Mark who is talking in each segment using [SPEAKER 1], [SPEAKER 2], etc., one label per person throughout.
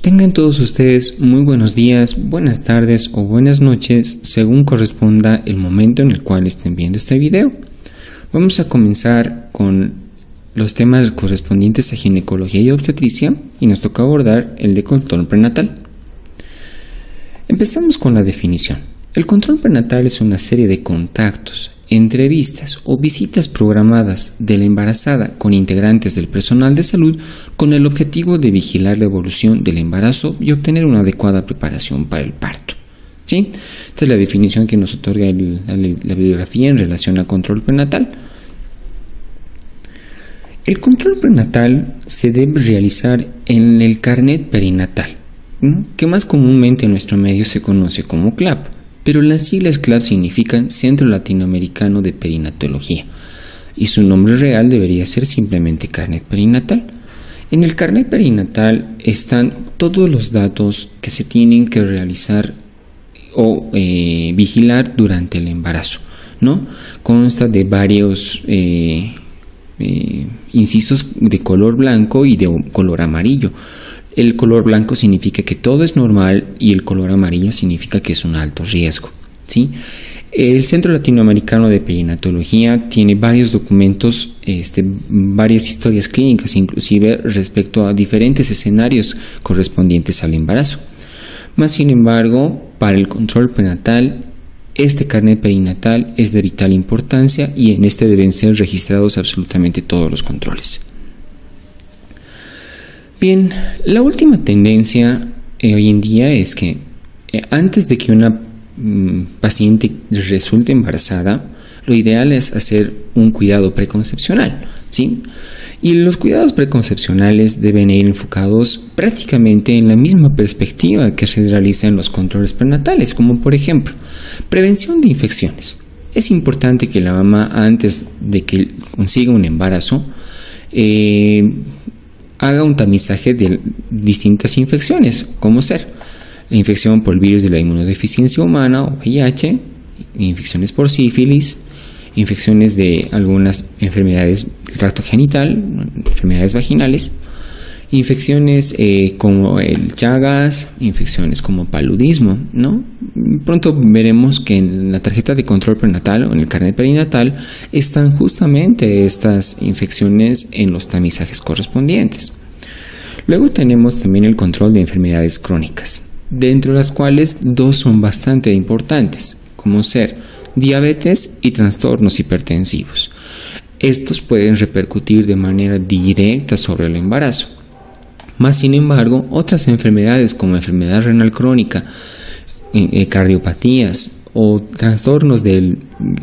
[SPEAKER 1] Tengan todos ustedes muy buenos días, buenas tardes o buenas noches según corresponda el momento en el cual estén viendo este video. Vamos a comenzar con los temas correspondientes a ginecología y obstetricia y nos toca abordar el de control prenatal. Empezamos con la definición. El control prenatal es una serie de contactos, entrevistas o visitas programadas de la embarazada con integrantes del personal de salud con el objetivo de vigilar la evolución del embarazo y obtener una adecuada preparación para el parto. ¿Sí? Esta es la definición que nos otorga la bibliografía en relación al control prenatal. El control prenatal se debe realizar en el carnet perinatal, que más comúnmente en nuestro medio se conoce como CLAP. Pero las siglas CLAP significan Centro Latinoamericano de Perinatología y su nombre real debería ser simplemente carnet perinatal. En el carnet perinatal están todos los datos que se tienen que realizar o vigilar durante el embarazo, ¿no? Consta de varios incisos de color blanco y de color amarillo. El color blanco significa que todo es normal y el color amarillo significa que es un alto riesgo, ¿sí? El Centro Latinoamericano de Perinatología tiene varios documentos, varias historias clínicas, inclusive respecto a diferentes escenarios correspondientes al embarazo. Más sin embargo, para el control prenatal, este carnet perinatal es de vital importancia y en este deben ser registrados absolutamente todos los controles. Bien, la última tendencia hoy en día es que antes de que una paciente resulte embarazada, lo ideal es hacer un cuidado preconcepcional, ¿sí? Y los cuidados preconcepcionales deben ir enfocados prácticamente en la misma perspectiva que se realiza en los controles prenatales, como por ejemplo, prevención de infecciones. Es importante que la mamá, antes de que consiga un embarazo, haga un tamizaje de distintas infecciones, como ser la infección por el virus de la inmunodeficiencia humana o VIH, infecciones por sífilis, infecciones de algunas enfermedades del tracto genital, enfermedades vaginales, infecciones como el Chagas, infecciones como paludismo, ¿no? Pronto veremos que en la tarjeta de control prenatal o en el carnet perinatal están justamente estas infecciones en los tamizajes correspondientes. Luego tenemos también el control de enfermedades crónicas, dentro de las cuales dos son bastante importantes, como ser diabetes y trastornos hipertensivos. Estos pueden repercutir de manera directa sobre el embarazo. Más sin embargo, otras enfermedades como enfermedad renal crónica, cardiopatías o trastornos de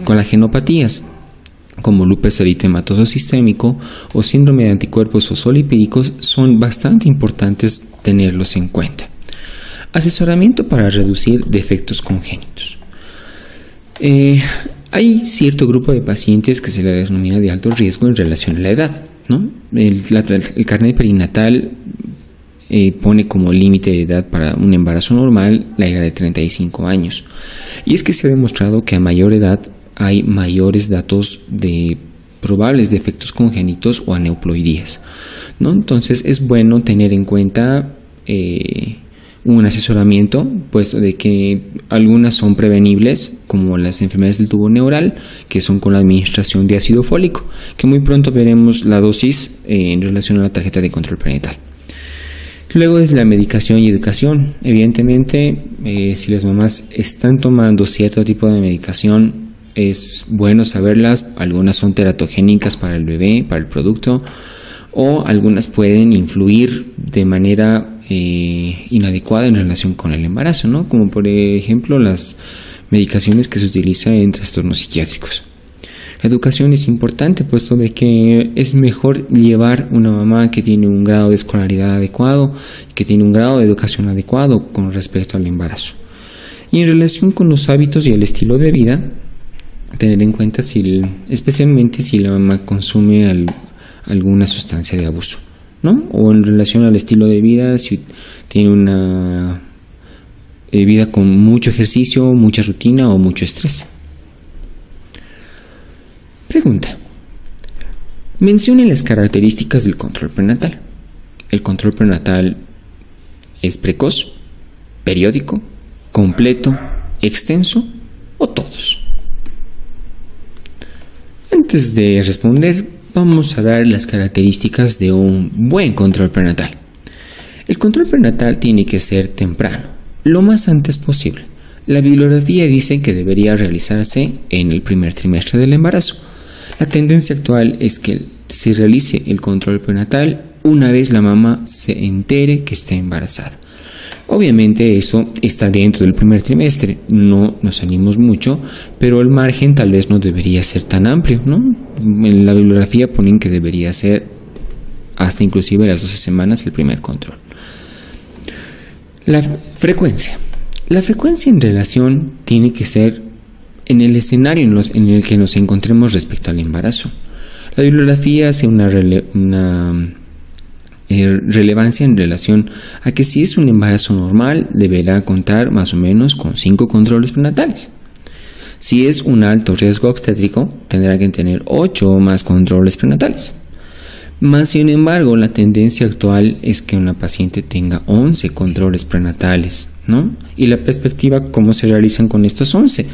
[SPEAKER 1] colagenopatías como lupus eritematoso sistémico o síndrome de anticuerpos fosfolipídicos son bastante importantes tenerlos en cuenta. Asesoramiento para reducir defectos congénitos. Hay cierto grupo de pacientes que se le denomina de alto riesgo en relación a la edad, ¿no? El carnet perinatal pone como límite de edad para un embarazo normal la edad de 35 años. Y es que se ha demostrado que a mayor edad hay mayores datos de probables defectos congénitos o aneuploidías, ¿no? Entonces es bueno tener en cuenta un asesoramiento, puesto de que algunas son prevenibles, como las enfermedades del tubo neural, que son con la administración de ácido fólico, que muy pronto veremos la dosis en relación a la tarjeta de control prenatal. Luego es la medicación y educación. Evidentemente, si las mamás están tomando cierto tipo de medicación, es bueno saberlas. Algunas son teratogénicas para el bebé, para el producto, o algunas pueden influir de manera inadecuada en relación con el embarazo, ¿no? Como por ejemplo las medicaciones que se utilizan en trastornos psiquiátricos. La educación es importante, puesto de que es mejor llevar una mamá que tiene un grado de escolaridad adecuado, que tiene un grado de educación adecuado con respecto al embarazo. Y en relación con los hábitos y el estilo de vida, tener en cuenta especialmente si la mamá consume alguna sustancia de abuso, ¿no? O en relación al estilo de vida, si tiene una vida con mucho ejercicio, mucha rutina o mucho estrés. Pregunta: mencione las características del control prenatal. El control prenatal ¿Es precoz, periódico, completo, extenso o todos? Antes de responder, vamos a dar las características de un buen control prenatal. El control prenatal tiene que ser temprano, lo más antes posible. La bibliografía dice que debería realizarse en el primer trimestre del embarazo. La tendencia actual es que se realice el control prenatal una vez la mamá se entere que está embarazada. Obviamente eso está dentro del primer trimestre, no nos salimos mucho, pero el margen tal vez no debería ser tan amplio, ¿no? En la bibliografía ponen que debería ser hasta inclusive las 12 semanas el primer control. La frecuencia. La frecuencia en relación tiene que ser en el escenario en el que nos encontremos respecto al embarazo. La bibliografía hace una relevancia en relación a que si es un embarazo normal deberá contar más o menos con 5 controles prenatales. Si es un alto riesgo obstétrico tendrá que tener 8 o más controles prenatales. Más sin embargo, la tendencia actual es que una paciente tenga 11 controles prenatales, ¿no? Y la perspectiva, ¿cómo se realizan con estos 11?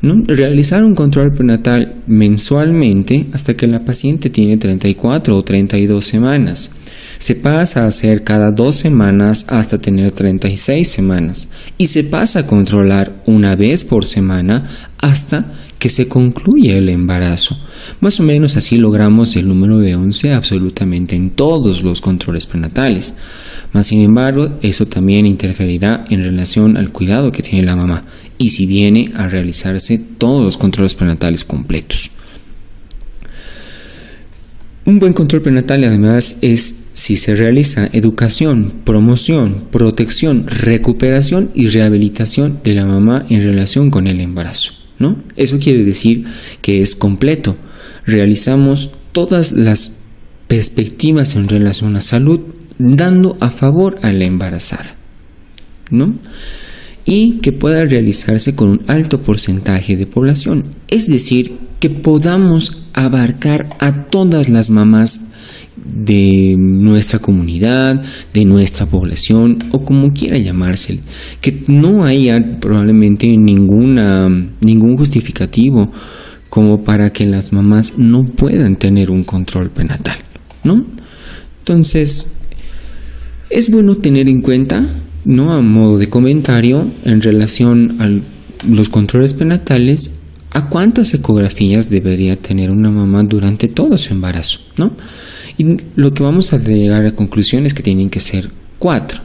[SPEAKER 1] ¿No? Realizar un control prenatal mensualmente hasta que la paciente tiene 34 o 32 semanas. Se pasa a hacer cada 2 semanas hasta tener 36 semanas y se pasa a controlar una vez por semana hasta que se concluya el embarazo. Más o menos así logramos el número de 11 absolutamente en todos los controles prenatales. Más sin embargo, eso también interferirá en relación al cuidado que tiene la mamá y si viene a realizarse todos los controles prenatales completos. Un buen control prenatal además es si se realiza educación, promoción, protección, recuperación y rehabilitación de la mamá en relación con el embarazo, ¿no? Eso quiere decir que es completo. Realizamos todas las perspectivas en relación a salud, dando a favor a la embarazada, ¿no? Y que pueda realizarse con un alto porcentaje de población, es decir, que podamos abarcar a todas las mamás de nuestra comunidad, de nuestra población o como quiera llamársele, que no haya probablemente ningún justificativo como para que las mamás no puedan tener un control prenatal, ¿no? Entonces, es bueno tener en cuenta, no a modo de comentario, en relación a los controles prenatales, a cuántas ecografías debería tener una mamá durante todo su embarazo, ¿no? Y lo que vamos a llegar a conclusión es que tienen que ser 4.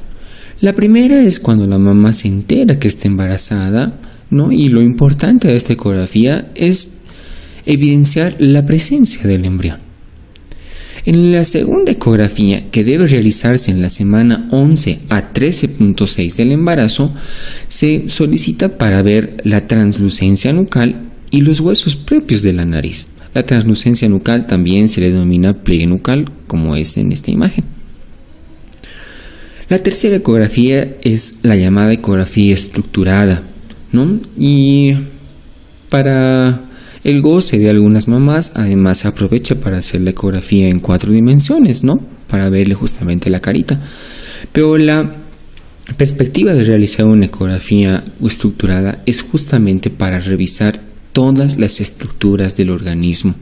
[SPEAKER 1] La primera es cuando la mamá se entera que está embarazada, ¿no? Y lo importante de esta ecografía es evidenciar la presencia del embrión. En la segunda ecografía, que debe realizarse en la semana 11 a 13.6 del embarazo, se solicita para ver la translucencia nucal y los huesos propios de la nariz. La translucencia nucal también se le denomina pliegue nucal, como es en esta imagen. La tercera ecografía es la llamada ecografía estructurada, ¿no? Y para el goce de algunas mamás, además se aprovecha para hacer la ecografía en 4 dimensiones, ¿no? Para verle justamente la carita. Pero la perspectiva de realizar una ecografía estructurada es justamente para revisar todas las estructuras del organismo,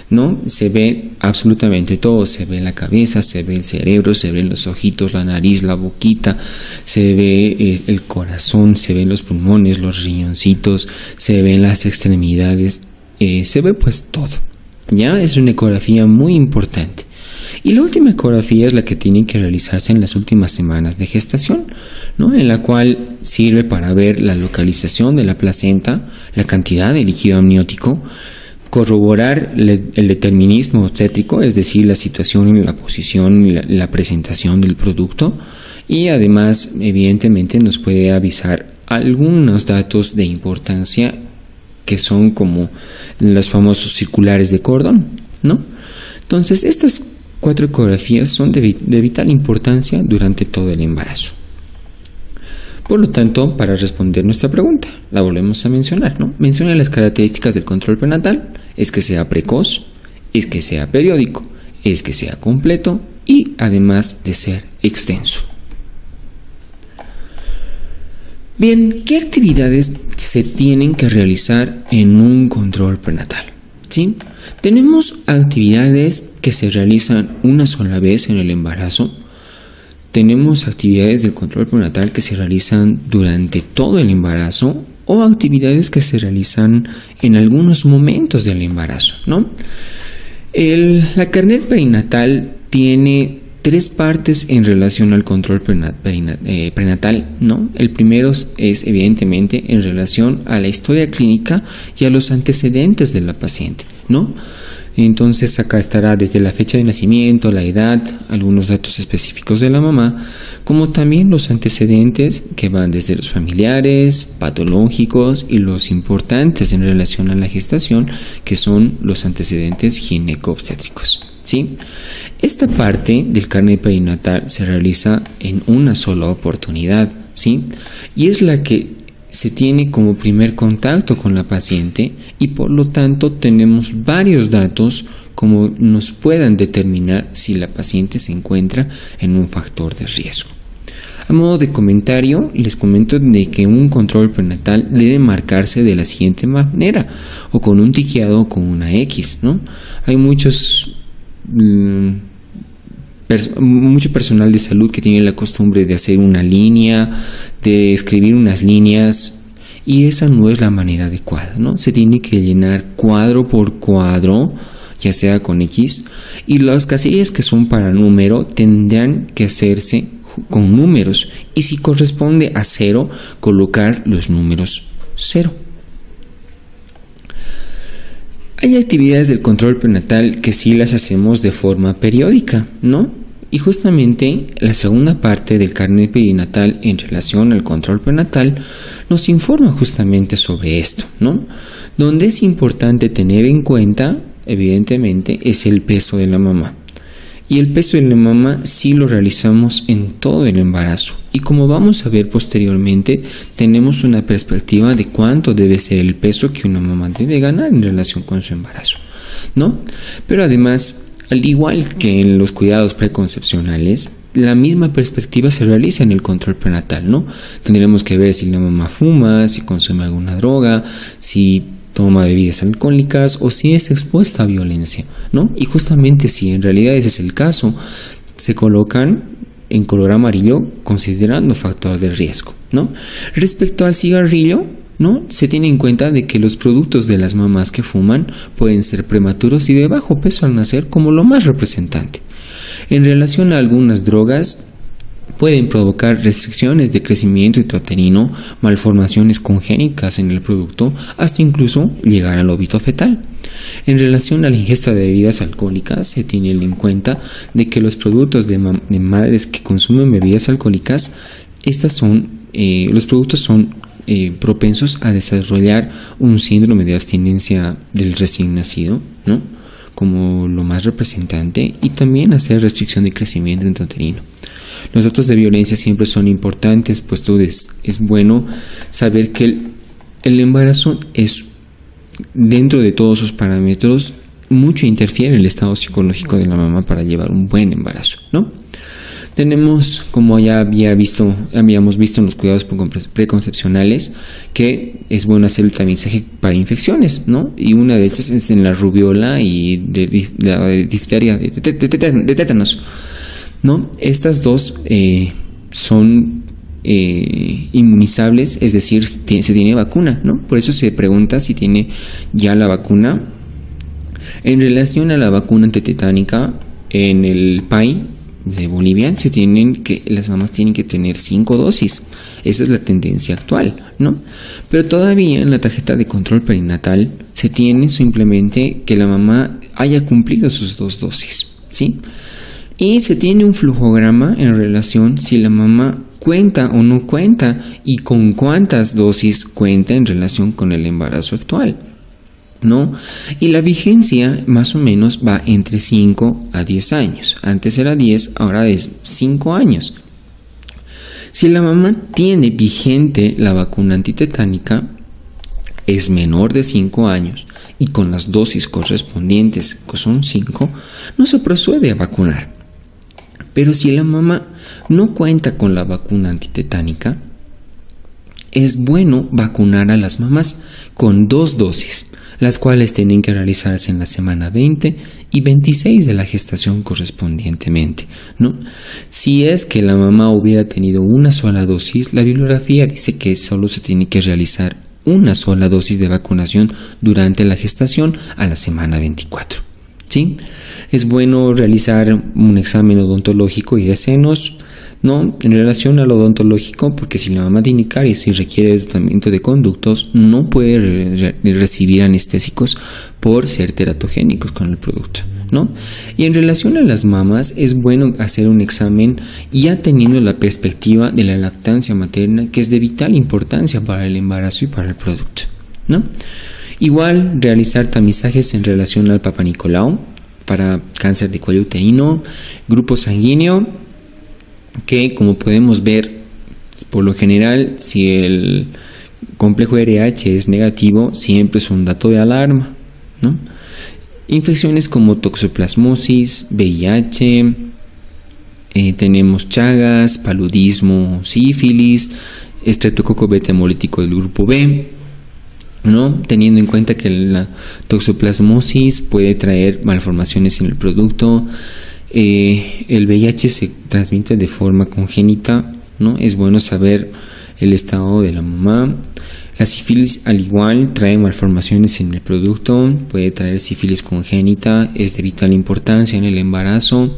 [SPEAKER 1] ¿no? Se ve absolutamente todo, se ve la cabeza, se ve el cerebro, se ven los ojitos, la nariz, la boquita, se ve el corazón, se ven los pulmones, los riñoncitos, se ven las extremidades, se ve pues todo, ¿ya? Es una ecografía muy importante. Y la última ecografía es la que tiene que realizarse en las últimas semanas de gestación, ¿no? En la cual sirve para ver la localización de la placenta, la cantidad de líquido amniótico, corroborar el determinismo obstétrico, es decir, la situación, la posición y la presentación del producto, y además, evidentemente, nos puede avisar algunos datos de importancia que son como los famosos circulares de Cordón, ¿no? Entonces, estas 4 ecografías son de vital importancia durante todo el embarazo. Por lo tanto, para responder nuestra pregunta, la volvemos a mencionar, ¿no? Menciona las características del control prenatal: es que sea precoz, es que sea periódico, es que sea completo y además de ser extenso. Bien, ¿qué actividades se tienen que realizar en un control prenatal? ¿Sí? Tenemos actividades que se realizan una sola vez en el embarazo. Tenemos actividades del control prenatal que se realizan durante todo el embarazo o actividades que se realizan en algunos momentos del embarazo, ¿no? La Carnet perinatal tiene 3 partes en relación al control prenatal, ¿no? El primero es evidentemente en relación a la historia clínica y a los antecedentes de la paciente, ¿no? Entonces acá estará desde la fecha de nacimiento, la edad, algunos datos específicos de la mamá, como también los antecedentes que van desde los familiares, patológicos y los importantes en relación a la gestación, que son los antecedentes gineco-obstétricos, ¿sí? Esta parte del carnet perinatal se realiza en una sola oportunidad, ¿sí? Y es la que se tiene como primer contacto con la paciente y por lo tanto tenemos varios datos como nos puedan determinar si la paciente se encuentra en un factor de riesgo. A modo de comentario, les comento de que un control prenatal debe marcarse de la siguiente manera, o con un tiqueado o con una X, ¿no? Hay mucho personal de salud que tiene la costumbre de hacer una línea, de escribir unas líneas, y esa no es la manera adecuada, ¿no? Se tiene que llenar cuadro por cuadro, ya sea con X, y las casillas que son para número tendrán que hacerse con números, y si corresponde a 0, colocar los números 0. Hay actividades del control prenatal que sí las hacemos de forma periódica, ¿no? Y justamente la segunda parte del carnet perinatal en relación al control prenatal nos informa justamente sobre esto, ¿no? Donde es importante tener en cuenta, evidentemente, es el peso de la mamá. Y el peso de la mamá sí lo realizamos en todo el embarazo. Y como vamos a ver posteriormente, tenemos una perspectiva de cuánto debe ser el peso que una mamá debe ganar en relación con su embarazo, ¿no? Pero además, al igual que en los cuidados preconcepcionales, la misma perspectiva se realiza en el control prenatal, ¿no? Tendremos que ver si la mamá fuma, si consume alguna droga, si toma bebidas alcohólicas o si es expuesta a violencia, ¿no? Y justamente si en realidad ese es el caso, se colocan en color amarillo considerando factor de riesgo, ¿no? Respecto al cigarrillo, ¿no? Se tiene en cuenta de que los productos de las mamás que fuman pueden ser prematuros y de bajo peso al nacer como lo más representante. En relación a algunas drogas, pueden provocar restricciones de crecimiento intrauterino, malformaciones congénitas en el producto, hasta incluso llegar al óbito fetal. En relación a la ingesta de bebidas alcohólicas, se tiene en cuenta de que los productos de madres que consumen bebidas alcohólicas, los productos son propensos a desarrollar un síndrome de abstinencia del recién nacido, ¿no? Como lo más representante, y también hacer restricción de crecimiento intrauterino. Los datos de violencia siempre son importantes, puesto es bueno saber que el embarazo es, dentro de todos sus parámetros, mucho interfiere en el estado psicológico de la mamá para llevar un buen embarazo, ¿no? Tenemos, como ya habíamos visto en los cuidados preconcepcionales, que es bueno hacer el tamizaje para infecciones, ¿no? Y una de estas es en la rubiola y de difteria, de tétanos, ¿no? Estas dos son inmunizables, es decir, se tiene vacuna, ¿no? Por eso se pregunta si tiene ya la vacuna. En relación a la vacuna antitetánica, en el PAI de Bolivia las mamás tienen que tener 5 dosis. Esa es la tendencia actual, ¿no? Pero todavía en la tarjeta de control perinatal se tiene simplemente que la mamá haya cumplido sus 2 dosis, ¿sí? Y se tiene un flujograma en relación si la mamá cuenta o no cuenta y con cuántas dosis cuenta en relación con el embarazo actual, ¿no? Y la vigencia más o menos va entre 5 a 10 años. Antes era 10, ahora es 5 años. Si la mamá tiene vigente la vacuna antitetánica, es menor de 5 años y con las dosis correspondientes, que son 5, no se procede a vacunar. Pero si la mamá no cuenta con la vacuna antitetánica es bueno vacunar a las mamás con 2 dosis, las cuales tienen que realizarse en la semana 20 y 26 de la gestación correspondientemente, ¿no? Si es que la mamá hubiera tenido una sola dosis, la bibliografía dice que solo se tiene que realizar una sola dosis de vacunación durante la gestación a la semana 24, ¿sí? Es bueno realizar un examen odontológico y de senos, ¿no? En relación al odontológico, porque si la mamá tiene caries y requiere tratamiento de conductos, no puede recibir anestésicos por ser teratogénicos con el producto, ¿no? Y en relación a las mamas, es bueno hacer un examen ya teniendo la perspectiva de la lactancia materna, que es de vital importancia para el embarazo y para el producto, ¿no? Igual, realizar tamizajes en relación al Papa Nicolau para cáncer de cuello uterino, grupo sanguíneo, que como podemos ver, por lo general, si el complejo RH es negativo, siempre es un dato de alarma, ¿no? Infecciones como toxoplasmosis, VIH, tenemos chagas, paludismo, sífilis, estreptococo beta hemolítico del grupo B, ¿no? Teniendo en cuenta que la toxoplasmosis puede traer malformaciones en el producto. El VIH se transmite de forma congénita, ¿no? Es bueno saber el estado de la mamá. La sífilis al igual trae malformaciones en el producto, puede traer sífilis congénita, es de vital importancia en el embarazo.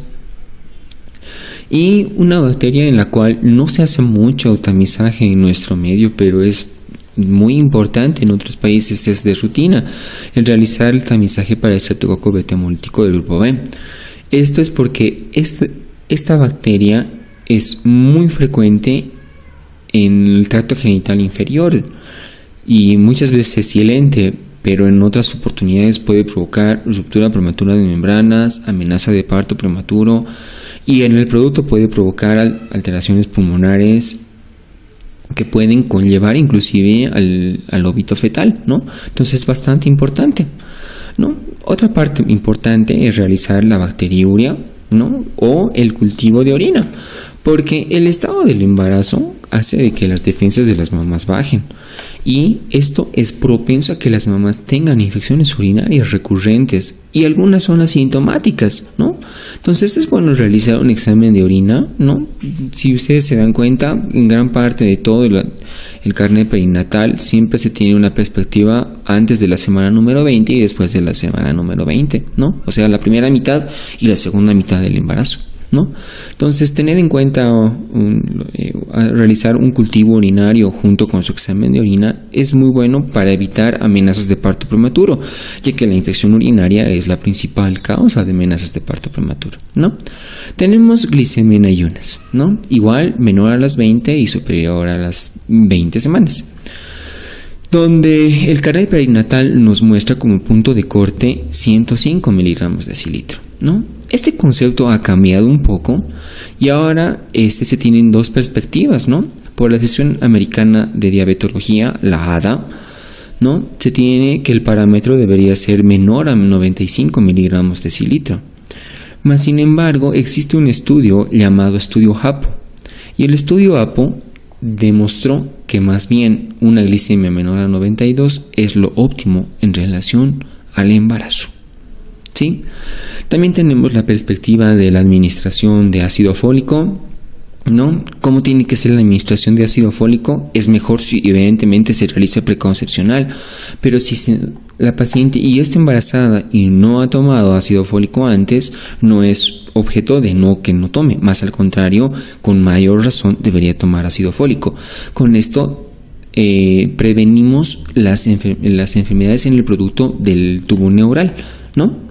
[SPEAKER 1] Y una bacteria en la cual no se hace mucho tamizaje en nuestro medio, pero es muy importante en otros países, es de rutina el realizar el tamizaje para el estreptococo beta hemolítico del grupo B. Esto es porque esta bacteria es muy frecuente en el tracto genital inferior y muchas veces es silente, pero en otras oportunidades puede provocar ruptura prematura de membranas, amenaza de parto prematuro, y en el producto puede provocar alteraciones pulmonares que pueden conllevar inclusive al óbito fetal, ¿no? Entonces es bastante importante, ¿no? Otra parte importante es realizar la bacteriuria, ¿no? O el cultivo de orina, porque el estado del embarazo hace de que las defensas de las mamás bajen y esto es propenso a que las mamás tengan infecciones urinarias recurrentes y algunas son asintomáticas, ¿no? Entonces es bueno realizar un examen de orina, ¿no? Si ustedes se dan cuenta, en gran parte de todo el carnet perinatal siempre se tiene una perspectiva antes de la semana número 20 y después de la semana número 20, ¿no? O sea, la primera mitad y la segunda mitad del embarazo, ¿no? Entonces, tener en cuenta realizar un cultivo urinario junto con su examen de orina es muy bueno para evitar amenazas de parto prematuro, ya que la infección urinaria es la principal causa de amenazas de parto prematuro, ¿no? Tenemos glicemia en ayunas, ¿no? Igual menor a las 20 y superior a las 20 semanas, donde el carnet perinatal nos muestra como punto de corte 105 miligramos de decilitro, ¿no? Este concepto ha cambiado un poco y ahora se tienen dos perspectivas, ¿no? Por la Asociación Americana de Diabetología, la ADA, ¿no? Se tiene que el parámetro debería ser menor a 95 miligramos de decilitro. Mas, sin embargo, existe un estudio llamado estudio APO y el estudio APO demostró que más bien una glicemia menor a 92 es lo óptimo en relación al embarazo, ¿sí? También tenemos la perspectiva de la administración de ácido fólico, ¿no? ¿Cómo tiene que ser la administración de ácido fólico? Es mejor si evidentemente se realiza preconcepcional, pero si la paciente y está embarazada y no ha tomado ácido fólico antes, no es objeto de que no tome, más al contrario, con mayor razón debería tomar ácido fólico. Con esto prevenimos las enfermedades en el producto del tubo neural, ¿no?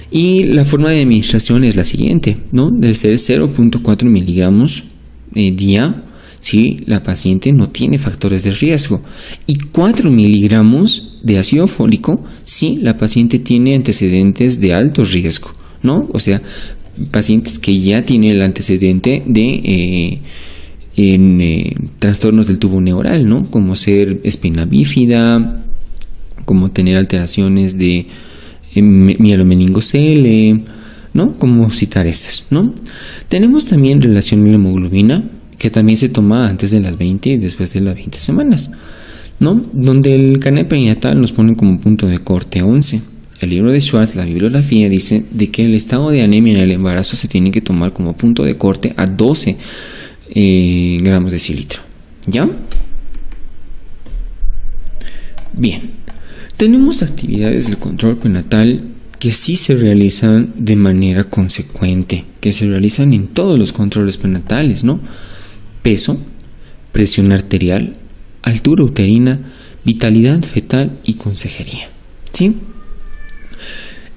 [SPEAKER 1] Y la forma de administración es la siguiente, ¿no? Debe ser 0.4 miligramos día si la paciente no tiene factores de riesgo y 4 miligramos de ácido fólico si la paciente tiene antecedentes de alto riesgo, ¿no? O sea, pacientes que ya tienen el antecedente de trastornos del tubo neural, ¿no? Como ser espina bífida, como tener alteraciones de mielomeningocele, ¿no? Como citar estas, ¿no? Tenemos también relación a la hemoglobina que también se toma antes de las 20 y después de las 20 semanas, ¿no? Donde el carnet perinatal nos pone como punto de corte 11. El libro de Schwartz, la bibliografía, dice de que el estado de anemia en el embarazo se tiene que tomar como punto de corte a 12 gramos de decilitro. ¿Ya? Bien. Tenemos actividades del control prenatal que sí se realizan de manera consecuente, que se realizan en todos los controles prenatales, ¿no? Peso, presión arterial, altura uterina, vitalidad fetal y consejería, ¿sí?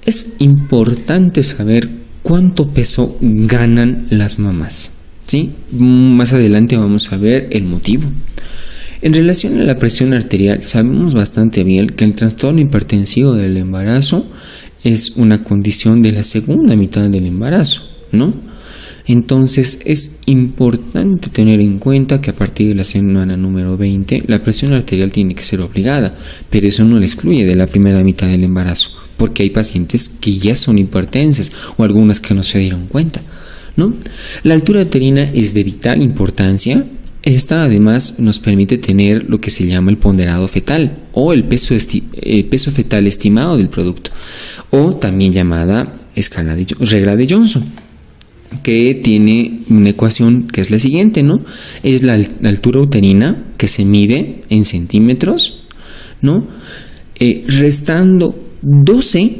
[SPEAKER 1] Es importante saber cuánto peso ganan las mamás, ¿sí? Más adelante vamos a ver el motivo. En relación a la presión arterial, sabemos bastante bien que el trastorno hipertensivo del embarazo es una condición de la segunda mitad del embarazo, ¿no? Entonces es importante tener en cuenta que a partir de la semana número 20 la presión arterial tiene que ser obligada, pero eso no la excluye de la primera mitad del embarazo, porque hay pacientes que ya son hipertensas o algunas que no se dieron cuenta, ¿no? La altura uterina es de vital importancia. Esta además nos permite tener lo que se llama el ponderado fetal o el peso fetal estimado del producto, o también llamada regla de Johnson, que tiene una ecuación que es la siguiente, ¿no? Es la altura uterina que se mide en centímetros, ¿no? Restando 12,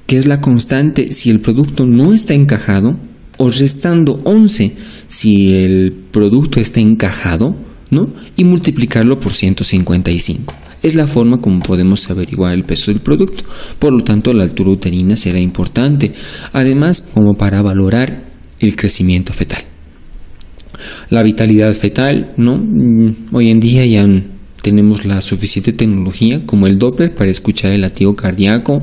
[SPEAKER 1] que es la constante si el producto no está encajado, o restando 11 si el producto está encajado, ¿no? Y multiplicarlo por 155. Es la forma como podemos averiguar el peso del producto. Por lo tanto, la altura uterina será importante, además como para valorar el crecimiento fetal. La vitalidad fetal, ¿no? Hoy en día ya tenemos la suficiente tecnología como el Doppler para escuchar el latido cardíaco,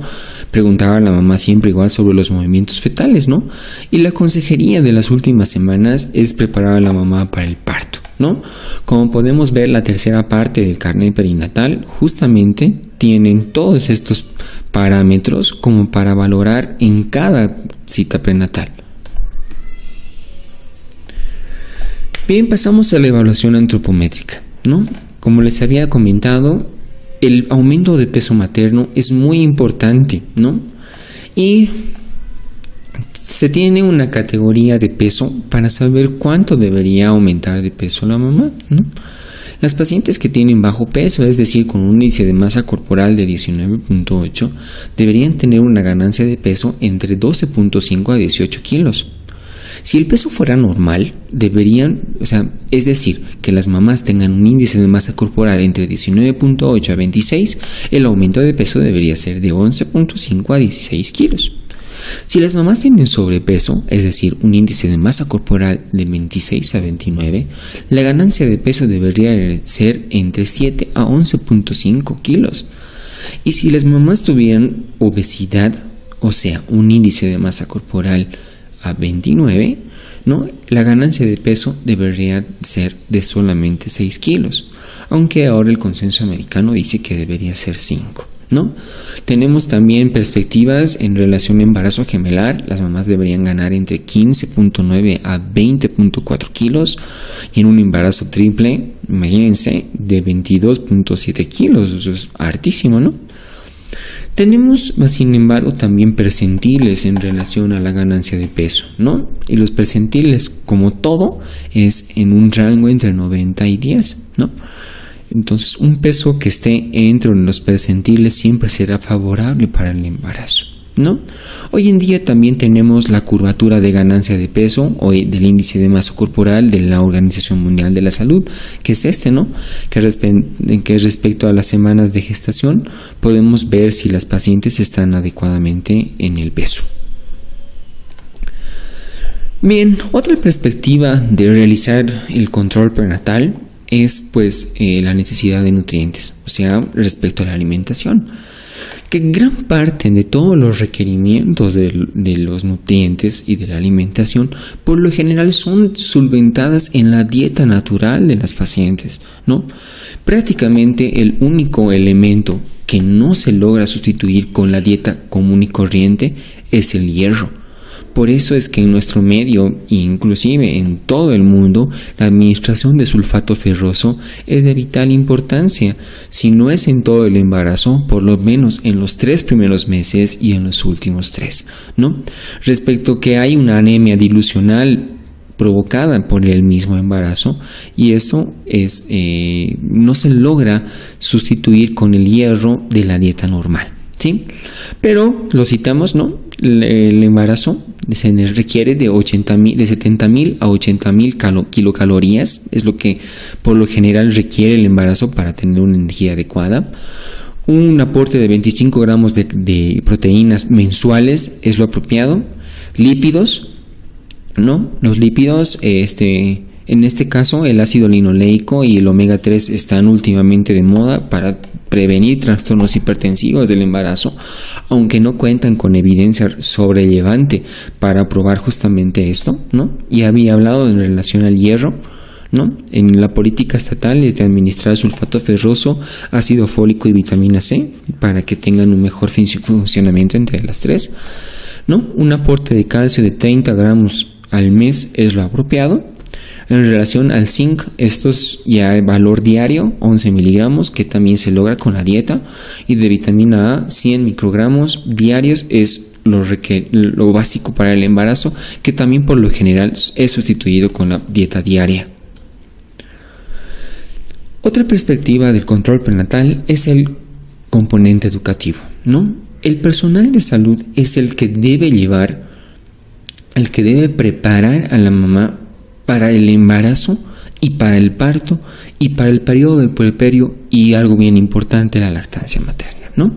[SPEAKER 1] preguntar a la mamá siempre igual sobre los movimientos fetales, ¿no? Y la consejería de las últimas semanas es preparar a la mamá para el parto, ¿no? Como podemos ver, la tercera parte del carnet perinatal justamente tienen todos estos parámetros como para valorar en cada cita prenatal. Bien, pasamos a la evaluación antropométrica, ¿no? Como les había comentado, el aumento de peso materno es muy importante, ¿no? Y se tiene una categoría de peso para saber cuánto debería aumentar de peso la mamá, ¿no? Las pacientes que tienen bajo peso, es decir, con un índice de masa corporal de 19.8, deberían tener una ganancia de peso entre 12.5 a 18 kilos. Si el peso fuera normal, es decir, que las mamás tengan un índice de masa corporal entre 19.8 a 26, el aumento de peso debería ser de 11.5 a 16 kilos. Si las mamás tienen sobrepeso, es decir, un índice de masa corporal de 26 a 29, la ganancia de peso debería ser entre 7 a 11.5 kilos. Y si las mamás tuvieran obesidad, o sea, un índice de masa corporal a 29, ¿no? La ganancia de peso debería ser de solamente 6 kilos, aunque ahora el consenso americano dice que debería ser 5, ¿no? Tenemos también perspectivas en relación a embarazo gemelar. Las mamás deberían ganar entre 15.9 a 20.4 kilos, y en un embarazo triple, imagínense, de 22.7 kilos, eso es hartísimo, ¿no? Tenemos, sin embargo, también percentiles en relación a la ganancia de peso, ¿no? Y los percentiles, como todo, es en un rango entre 90 y 10, ¿no? Entonces, un peso que esté entre los percentiles siempre será favorable para el embarazo, ¿no? Hoy en día también tenemos la curvatura de ganancia de peso o del índice de masa corporal de la Organización Mundial de la Salud, que es ¿no? Que respecto a las semanas de gestación podemos ver si las pacientes están adecuadamente en el peso. Bien, otra perspectiva de realizar el control prenatal es la necesidad de nutrientes, o sea, respecto a la alimentación, que gran parte de todos los requerimientos de los nutrientes y de la alimentación por lo general son solventadas en la dieta natural de las pacientes, ¿no? Prácticamente el único elemento que no se logra sustituir con la dieta común y corriente es el hierro, Por eso es que en nuestro medio, e inclusive en todo el mundo, la administración de sulfato ferroso es de vital importancia. Si no es en todo el embarazo, por lo menos en los 3 primeros meses y en los últimos 3, ¿no? Respecto que hay una anemia dilucional provocada por el mismo embarazo, y eso es no se logra sustituir con el hierro de la dieta normal, ¿sí? Pero lo citamos, ¿no? El embarazo se requiere de 70.000 a 80.000 kilocalorías, es lo que por lo general requiere el embarazo para tener una energía adecuada. Un aporte de 25 gramos de proteínas mensuales es lo apropiado. Lípidos, ¿no? Los lípidos, en este caso el ácido linoleico y el omega 3 están últimamente de moda para prevenir trastornos hipertensivos del embarazo, aunque no cuentan con evidencia sobrellevante para probar justamente esto, ¿no? Y había hablado en relación al hierro, ¿no? En la política estatal es de administrar sulfato ferroso, ácido fólico y vitamina C para que tengan un mejor funcionamiento entre las tres, ¿no? Un aporte de calcio de 30 gramos al mes es lo apropiado. En relación al zinc, estos ya hay valor diario, 11 miligramos, que también se logra con la dieta, y de vitamina A, 100 microgramos diarios es lo básico para el embarazo, que también por lo general es sustituido con la dieta diaria. Otra perspectiva del control prenatal es el componente educativo, ¿no? El personal de salud es el que debe preparar a la mamá para el embarazo y para el parto y para el periodo del puerperio y algo bien importante, la lactancia materna, ¿no?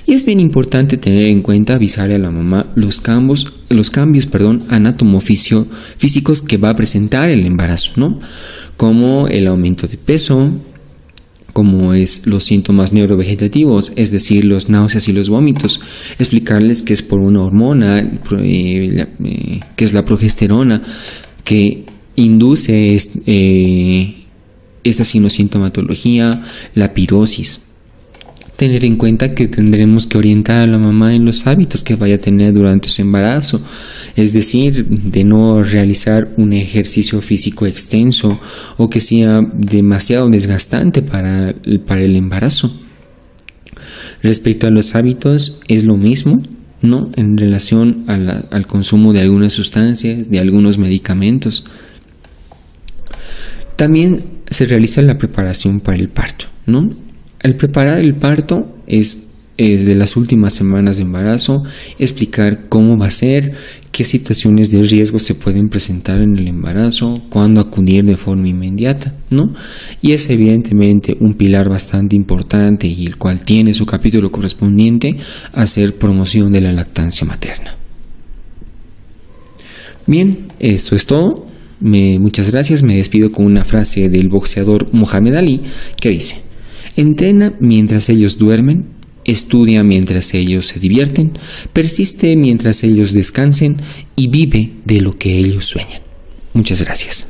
[SPEAKER 1] Y es bien importante tener en cuenta, avisarle a la mamá los cambios anatomofísicos que va a presentar el embarazo, ¿no? Como el aumento de peso, como es los síntomas neurovegetativos, es decir, los náuseas y los vómitos, explicarles que es por una hormona, que es la progesterona, que induce esta sintomatología, la pirosis. Tener en cuenta que tendremos que orientar a la mamá en los hábitos que vaya a tener durante su embarazo, es decir, de no realizar un ejercicio físico extenso o que sea demasiado desgastante para el embarazo. Respecto a los hábitos, es lo mismo, ¿no? En relación al consumo de algunas sustancias, de algunos medicamentos. También se realiza la preparación para el parto, ¿no? Al preparar el parto es de las últimas semanas de embarazo, explicar cómo va a ser, qué situaciones de riesgo se pueden presentar en el embarazo, cuándo acudir de forma inmediata, ¿no? Y es evidentemente un pilar bastante importante y el cual tiene su capítulo correspondiente a hacer promoción de la lactancia materna. Bien, eso es todo. Muchas gracias. Me despido con una frase del boxeador Muhammad Ali que dice: entrena mientras ellos duermen, estudia mientras ellos se divierten, persiste mientras ellos descansen y vive de lo que ellos sueñan. Muchas gracias.